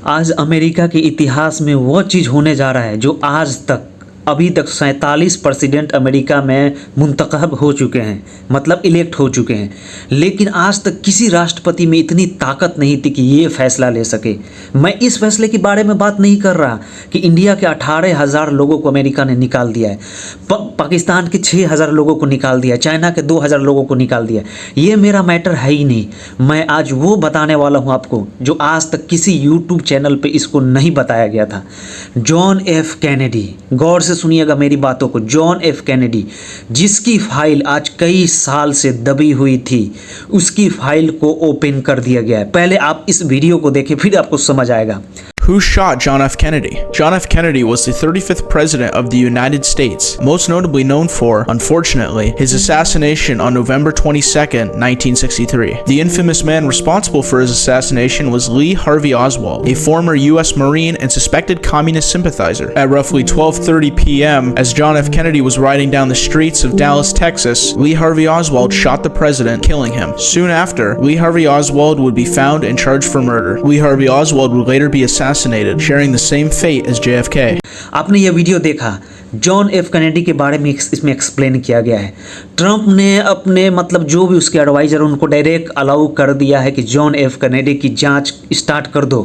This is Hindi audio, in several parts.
आज अमेरिका के इतिहास में वो चीज़ होने जा रहा है जो आज तक अभी तक 47 प्रेसिडेंट अमेरिका में मुंतखब हो चुके हैं, मतलब इलेक्ट हो चुके हैं, लेकिन आज तक किसी राष्ट्रपति में इतनी ताकत नहीं थी कि ये फैसला ले सके। मैं इस फैसले के बारे में बात नहीं कर रहा कि इंडिया के 18,000 लोगों को अमेरिका ने निकाल दिया है, पाकिस्तान के 6,000 लोगों को निकाल दिया, चाइना के 2,000 लोगों को निकाल दिया। ये मेरा मैटर है ही नहीं। मैं आज वो बताने वाला हूँ आपको जो आज तक किसी यूट्यूब चैनल पे इसको नहीं बताया गया था। जॉन एफ कैनेडी, गौर से सुनिएगा मेरी बातों को। जॉन एफ कैनेडी, जिसकी फाइल आज कई साल से दबी हुई थी, उसकी फाइल को ओपन कर दिया गया है। पहले आप इस वीडियो को देखें, फिर आपको समझ आएगा। Who shot John F. Kennedy? John F. Kennedy was the 35th President of the United States, most notably known for, unfortunately, his assassination on November 22nd, 1963. The infamous man responsible for his assassination was Lee Harvey Oswald, a former U.S. Marine and suspected communist sympathizer. At roughly 12:30 p.m., as John F. Kennedy was riding down the streets of Dallas, Texas, Lee Harvey Oswald shot the president, killing him. Soon after, Lee Harvey Oswald would be found and charged for murder. Lee Harvey Oswald would later be assassinated, sharing the same fate as JFK. आपने यह वीडियो देखा, जॉन एफ कैनेडी के बारे में इसमें एक्सप्लेन किया गया है। ट्रंप ने अपने मतलब जो भी उसके एडवाइज़र उनको डायरेक्ट अलाउ कर दिया है कि जॉन एफ कैनेडी की जांच स्टार्ट कर दो।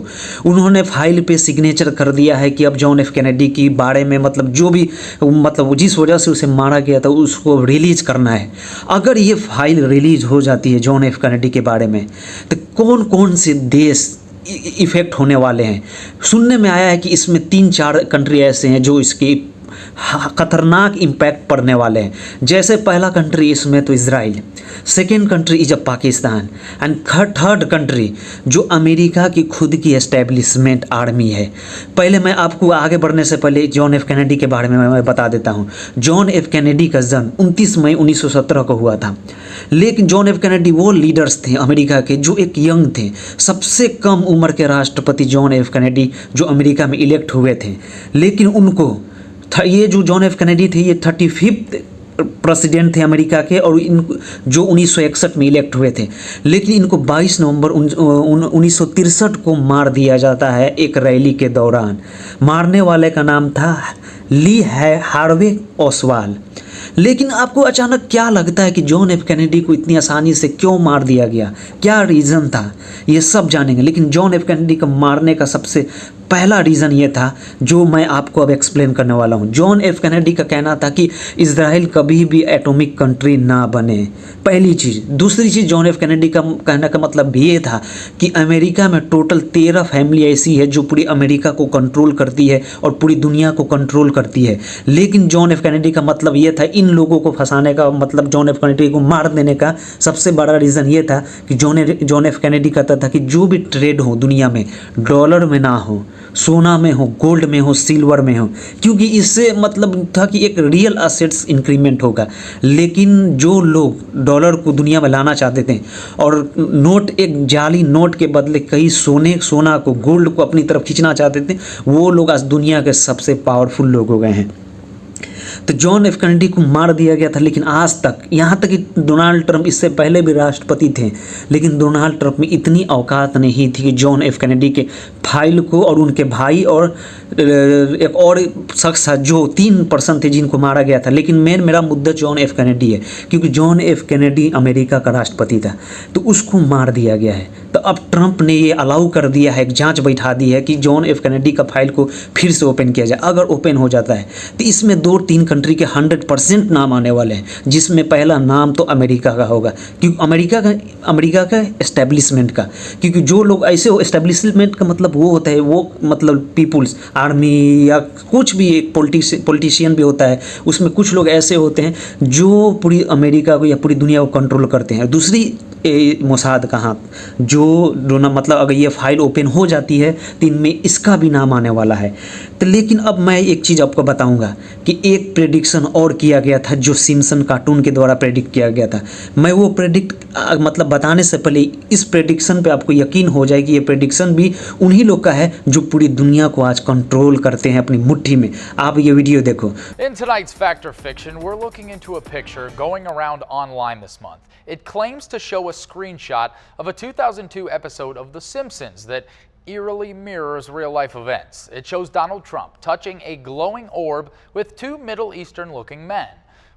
उन्होंने फाइल पे सिग्नेचर कर दिया है कि अब जॉन एफ कैनेडी के बारे में मतलब जो भी मतलब जिस वजह से उसे मारा गया था उसको रिलीज़ करना है। अगर ये फाइल रिलीज़ हो जाती है जॉन एफ कैनेडी के बारे में, तो कौन कौन से देश इफ़ेक्ट होने वाले हैं। सुनने में आया है कि इसमें 3-4 कंट्री ऐसे हैं जो इसकी खतरनाक इम्पैक्ट पड़ने वाले हैं। जैसे पहला कंट्री इसमें तो Israel, second country is Pakistan, and third country जो अमेरिका की खुद की एस्टेब्लिशमेंट आर्मी है। पहले मैं आपको आगे बढ़ने से पहले जॉन एफ कैनेडी के बारे में मैं बता देता हूँ। जॉन एफ कैनेडी का जन्म 29 मई 1917 को हुआ था, लेकिन जॉन एफ कैनेडी वो लीडर्स थे अमेरिका के जो एक यंग थे। सबसे कम उम्र के राष्ट्रपति जॉन एफ कैनेडी जो अमेरिका में इलेक्ट हुए थे, लेकिन उनको ये जो जॉन एफ कैनेडी थे ये 35th प्रेसिडेंट थे अमेरिका के, और इन जो 1961 में इलेक्ट हुए थे, लेकिन इनको 22 नवंबर 1963 को मार दिया जाता है एक रैली के दौरान। मारने वाले का नाम था ली हार्वे ओसवाल्ड। लेकिन आपको अचानक क्या लगता है कि जॉन एफ कैनेडी को इतनी आसानी से क्यों मार दिया गया, क्या रीज़न था, ये सब जानेंगे। लेकिन जॉन एफ कैनेडी को मारने का सबसे पहला रीज़न ये था जो मैं आपको अब एक्सप्लेन करने वाला हूँ। जॉन एफ कैनेडी का कहना था कि इजराइल कभी भी एटॉमिक कंट्री ना बने, पहली चीज़। दूसरी चीज़, जॉन एफ कैनेडी का कहने का मतलब भी ये था कि अमेरिका में टोटल 13 फैमिली ऐसी है जो पूरी अमेरिका को कंट्रोल करती है और पूरी दुनिया को कंट्रोल करती है। लेकिन जॉन एफ कैनेडी का मतलब ये था, इन लोगों को फंसाने का मतलब जॉन एफ कैनेडी को मार देने का सबसे बड़ा रीज़न ये था कि जॉन एफ कैनेडी कहता था कि जो भी ट्रेड हो दुनिया में डॉलर में ना हो, सोना में हो, गोल्ड में हो, सिल्वर में हो, क्योंकि इससे मतलब था कि एक रियल असेट्स इंक्रीमेंट होगा। लेकिन जो लोग डॉलर को दुनिया में लाना चाहते थे और नोट, एक जाली नोट के बदले कई सोना को, गोल्ड को अपनी तरफ खींचना चाहते थे, वो लोग आज दुनिया के सबसे पावरफुल लोग हो गए हैं। तो जॉन एफ कैनेडी को मार दिया गया था। लेकिन आज तक, यहाँ तक कि डोनाल्ड ट्रंप इससे पहले भी राष्ट्रपति थे, लेकिन डोनाल्ड ट्रंप में इतनी औकात नहीं थी कि जॉन एफ कैनेडी के फाइल को और उनके भाई और एक और शख्स जो 3 पर्सन थे जिनको मारा गया था। लेकिन मेरा मुद्दा जॉन एफ कैनेडी है, क्योंकि जॉन एफ कैनेडी अमेरिका का राष्ट्रपति था, तो उसको मार दिया गया है। तो अब ट्रंप ने ये अलाउ कर दिया है, एक जांच बैठा दी है कि जॉन एफ कैनेडी का फाइल को फिर से ओपन किया जाए। अगर ओपन हो जाता है तो इसमें 2-3 कंट्री के 100% नाम आने वाले हैं, जिसमें पहला नाम तो अमेरिका का होगा, क्योंकि अमेरिका का एस्टेब्लिशमेंट का, क्योंकि जो लोग ऐसे हो, एस्टेब्लिशमेंट का मतलब वो होता है, वो मतलब पीपुल्स आर्मी या कुछ भी एक पॉलिटिशियन भी होता है, उसमें कुछ लोग ऐसे होते हैं जो पूरी अमेरिका को या पूरी दुनिया को कंट्रोल करते हैं। दूसरी मोसाद का हाथ, जो मतलब अगर ये फाइल ओपन हो जाती है तो इनमें इसका भी नाम आने वाला है। तो लेकिन अब मैं एक चीज़ आपको बताऊंगा कि एक प्रेडिक्शन और किया गया था जो सिम्पसन कार्टून के द्वारा प्रेडिक्ट किया गया था। मैं वो मतलब बताने से पहले इस प्रेडिक्शन पे आपको यकीन हो जाए कि ये प्रेडिक्शन भी उन्हीं लोग का है जो पूरी दुनिया को आज कंट्रोल करते हैं अपनी मुट्ठी में। आप ये वीडियो देखो। In tonight's Fact or Fiction, we're looking into a picture going around online this month. It claims to show a screenshot of a 2002 episode of The Simpsons that eerily mirrors real-life events. It shows Donald Trump touching a glowing orb with two Middle Eastern-looking men.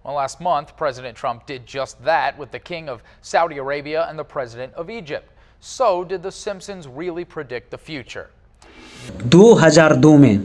Well, last month, President Trump did just that with the king of Saudi Arabia and the president of Egypt. So, did The Simpsons really predict the future? 2002 में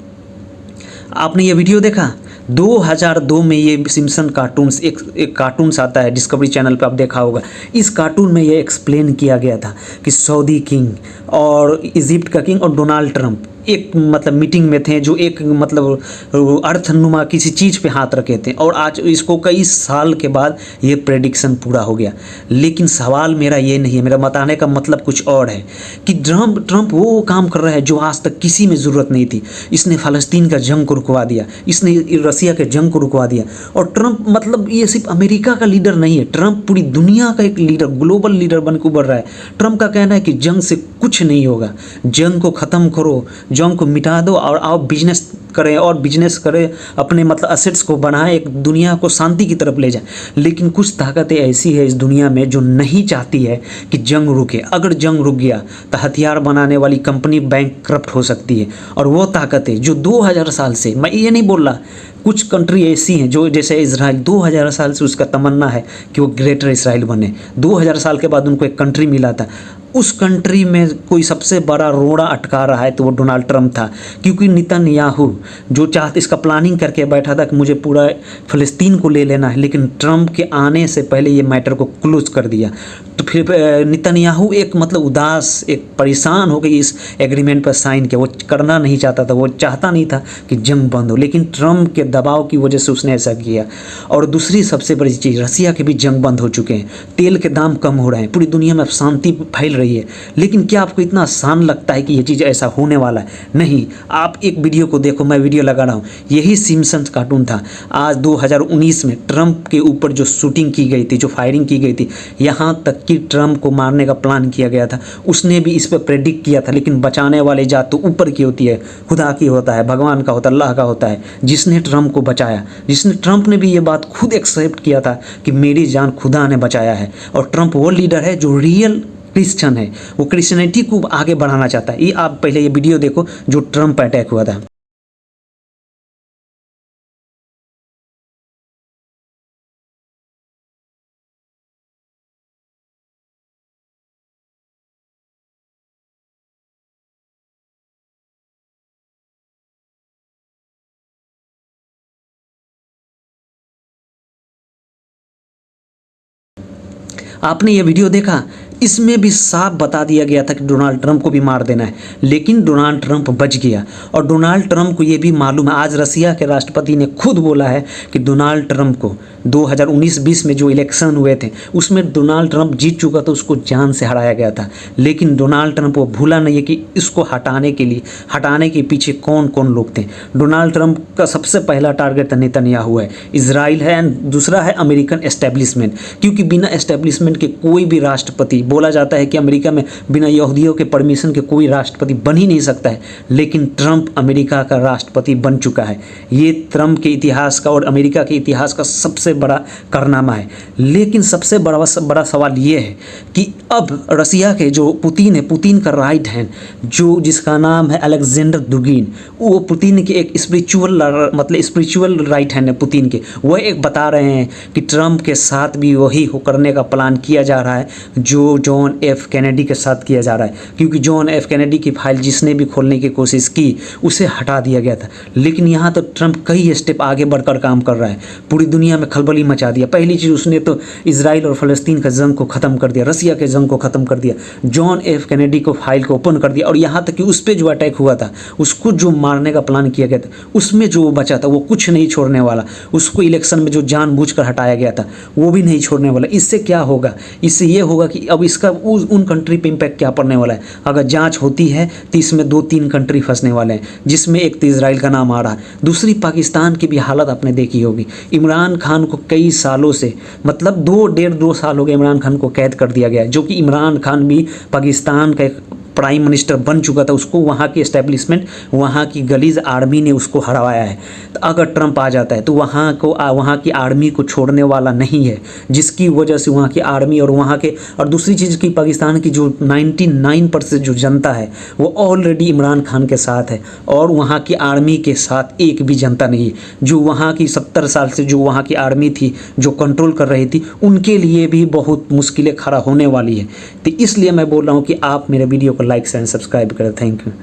आपने ये वीडियो देखा? 2002 में ये सिम्पसन कार्टून्स एक कार्टून्स आता है डिस्कवरी चैनल पे, आप देखा होगा। इस कार्टून में ये एक्सप्लेन किया गया था कि सऊदी किंग और इजिप्ट का किंग और डोनाल्ड ट्रंप एक मतलब मीटिंग में थे, जो एक मतलब अर्थनुमा किसी चीज़ पे हाथ रखे थे, और आज इसको कई साल के बाद ये प्रेडिक्शन पूरा हो गया। लेकिन सवाल मेरा ये नहीं है, मेरा बताने का मतलब कुछ और है कि ट्रंप वो काम कर रहा है जो आज तक किसी में ज़रूरत नहीं थी। इसने फ़लस्तीन का जंग को रुकवा दिया, इसने रसिया के जंग को रुकवा दिया। और ट्रंप मतलब ये सिर्फ अमेरिका का लीडर नहीं है, ट्रंप पूरी दुनिया का एक लीडर, ग्लोबल लीडर बन के उभर रहा है। ट्रंप का कहना है कि जंग से कुछ नहीं होगा, जंग को ख़त्म करो, जंग को मिटा दो और आओ बिजनेस करें, अपने मतलब असेट्स को बढ़ाएं, एक दुनिया को शांति की तरफ ले जाए। लेकिन कुछ ताकतें ऐसी है इस दुनिया में जो नहीं चाहती है कि जंग रुके। अगर जंग रुक गया तो हथियार बनाने वाली कंपनी बैंकक्रप्ट हो सकती है। और वो ताकतें जो 2000 साल से, मैं ये नहीं बोल रहा, कुछ कंट्री ऐसी हैं जो जैसे इजराइल 2000 साल से उसका तमन्ना है कि वो ग्रेटर इसराइल बने। 2000 साल के बाद उनको एक कंट्री मिला था, उस कंट्री में कोई सबसे बड़ा रोड़ा अटका रहा है तो वो डोनाल्ड ट्रंप था। क्योंकि नेतन्याहू जो चाहते इसका प्लानिंग करके बैठा था कि मुझे पूरा फ़लस्तीन को ले लेना है, लेकिन ट्रंप के आने से पहले ये मैटर को क्लोज कर दिया। तो फिर नेतन्याहू एक मतलब उदास, एक परेशान हो गई, इस एग्रीमेंट पर साइन किया। वो करना नहीं चाहता था, वो चाहता नहीं था कि जंग बंद हो, लेकिन ट्रंप के दबाव की वजह से उसने ऐसा किया। और दूसरी सबसे बड़ी चीज़, रसिया के भी जंग बंद हो चुके हैं, तेल के दाम कम हो रहे हैं, पूरी दुनिया में शांति फैल रही है। लेकिन क्या आपको इतना आसान लगता है कि ये चीज़ ऐसा होने वाला है? नहीं। आप एक वीडियो को देखो, मैं वीडियो लगा रहा हूँ, यही सिम्पसन्स कार्टून था। आज 2019 में ट्रंप के ऊपर जो शूटिंग की गई थी, जो फायरिंग की गई थी, यहाँ तक कि ट्रंप को मारने का प्लान किया गया था। उसने भी इस पर प्रेडिक्ट किया था, लेकिन बचाने वाली जात तो ऊपर की होती है, खुदा की होता है, भगवान का होता है, अल्लाह का होता है, जिसने ट्रंप को बचाया। ट्रंप ने भी ये बात खुद एक्सेप्ट किया था कि मेरी जान खुदा ने बचाया है। और ट्रंप वो लीडर है जो रियल क्रिश्चियन है, वो क्रिश्चियनिटी को आगे बढ़ाना चाहता है। ये आप पहले ये वीडियो देखो जो ट्रंप पर अटैक हुआ था। आपने ये वीडियो देखा? इसमें भी साफ बता दिया गया था कि डोनाल्ड ट्रंप को भी मार देना है, लेकिन डोनाल्ड ट्रंप बच गया। और डोनाल्ड ट्रंप को ये भी मालूम है, आज रसिया के राष्ट्रपति ने खुद बोला है कि डोनाल्ड ट्रंप को 2019-20 में जो इलेक्शन हुए थे उसमें डोनाल्ड ट्रंप जीत चुका था, उसको जान से हराया गया था। लेकिन डोनाल्ड ट्रंप वो भूला नहीं है कि इसको हटाने के पीछे कौन कौन लोग थे। डोनाल्ड ट्रंप का सबसे पहला टारगेट नेतन्याहू है, इजराइल है, एंड दूसरा है अमेरिकन एस्टेब्लिशमेंट। क्योंकि बिना एस्टेब्लिशमेंट के कोई भी राष्ट्रपति, बोला जाता है कि अमेरिका में बिना यहूदियों के परमिशन के कोई राष्ट्रपति बन ही नहीं सकता है, लेकिन ट्रंप अमेरिका का राष्ट्रपति बन चुका है। ये ट्रंप के इतिहास का और अमेरिका के इतिहास का सबसे बड़ा कारनामा है। लेकिन सबसे बड़ा सवाल ये है कि अब रसिया के जो पुतिन है, पुतिन का राइट हैंड जो जिसका नाम है अलेक्जेंडर दुगिन, वो पुतिन के एक स्पिरिचुअल राइट हैंड है पुतिन के। वह एक बता रहे हैं कि ट्रंप के साथ भी वही करने का प्लान किया जा रहा है जो जॉन एफ कैनेडी के साथ किया जा रहा है। क्योंकि जॉन एफ कैनेडी की फाइल जिसने भी खोलने की कोशिश की उसे हटा दिया गया था। लेकिन यहाँ तो ट्रंप कई स्टेप आगे बढ़कर काम कर रहा है, पूरी दुनिया में खलबली मचा दिया। पहली चीज़, उसने तो इजराइल और फ़लस्तीन का जंग को ख़त्म कर दिया, रसिया के जंग को ख़त्म कर दिया, जॉन एफ कैनेडी को फाइल को ओपन कर दिया। और यहाँ तक कि उस पर जो अटैक हुआ था, उसको जो मारने का प्लान किया गया था, उसमें जो बचा था वो कुछ नहीं छोड़ने वाला। उसको इलेक्शन में जो जानबूझकर हटाया गया था वो भी नहीं छोड़ने वाला। इससे क्या होगा? इससे ये होगा कि अब इसका उन कंट्री पे इम्पैक्ट क्या पड़ने वाला है। अगर जांच होती है तो इसमें 2-3 कंट्री फंसने वाले हैं, जिसमें एक तो इजराइल का नाम आ रहा है, दूसरी पाकिस्तान की भी हालत आपने देखी होगी। इमरान खान को कई सालों से, मतलब 2 साल हो गए इमरान खान को कैद कर दिया गया है, जो कि इमरान खान भी पाकिस्तान का एक प्राइम मिनिस्टर बन चुका था, उसको वहाँ की एस्टेब्लिशमेंट, वहाँ की गलीज आर्मी ने उसको हराया है। तो अगर ट्रंप आ जाता है तो वहाँ की आर्मी को छोड़ने वाला नहीं है, जिसकी वजह से वहाँ की आर्मी और दूसरी चीज़ की पाकिस्तान की जो 99% जो जनता है वो ऑलरेडी इमरान खान के साथ है, और वहाँ की आर्मी के साथ एक भी जनता नहीं है। जो वहाँ की 70 साल से जो वहाँ की आर्मी थी जो कंट्रोल कर रही थी, उनके लिए भी बहुत मुश्किलें खड़ा होने वाली है। तो इसलिए मैं बोल रहा हूँ कि आप मेरे वीडियो को लाइक एंड सब्सक्राइब करें। Thank you.